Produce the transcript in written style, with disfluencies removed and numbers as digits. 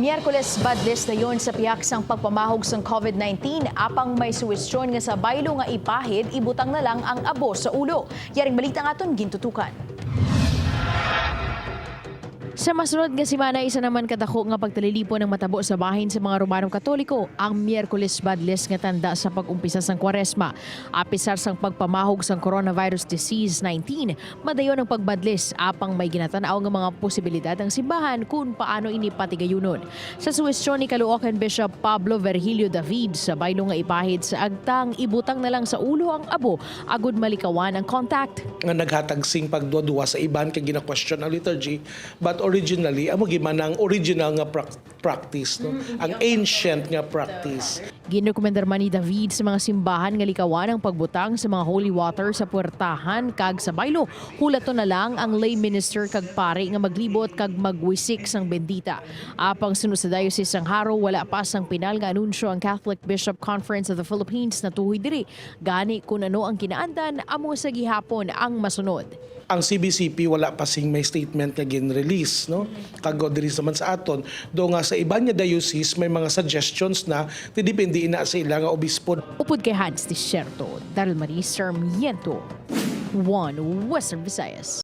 Miyerkules badlis dayon sa piyak sang pagpamahog sang COVID-19 apang may suwestyon nga sa baylo nga ipahid ibutang na lang ang abo sa ulo. Yaring balita aton gintutukan. Sa masunod nga semana, isa naman kadako nga pagtalilipo ng matabo sa bahin sa mga Romanong Katoliko ang Miyerkules badlis nga tanda sa pag-umpisa sang Kwaresma. Apisar sang pagpamahog sang coronavirus disease 19, madayon ang pagbadlis apang may ginatanaw nga mga posibilidad ang simbahan kung paano ini patigayunon. Sa suwestyon ni Caloocan Bishop Pablo Virgilio David sa baylo nga ipahid sa agtang ibutang na lang sa ulo ang abo agud malikawan ang contact. Nga naghatag sing pagduwa sa iban kay gina-question ang liturgy, but originally amo gimanang original nga practice, no? Ang ancient nga practice. Ginekomendar man ni David sa mga simbahan nga likawan ang pagbutang sa mga holy water sa puwertahan kag sa baylo. Hulaton na lang ang lay minister kag pare nga maglibot kag magwisik sang bendita. Apang sunod sa Diocese sang Haro, wala pa sang pinal nga anunsyo ang Catholic Bishop Conference of the Philippines na tuhoy diri. Gani kung ano ang kinaandan, amo sa gihapon ang masunod. Ang CBCP wala pa sing may statement nga gin-release, no? Kago diri naman sa aton, do nga sa iba nga diocese may mga suggestions na depende ina sa ila nga obispo. Upod kay Hans Desierto, Daryl Marie Sarmiento, 1 Western Visayas.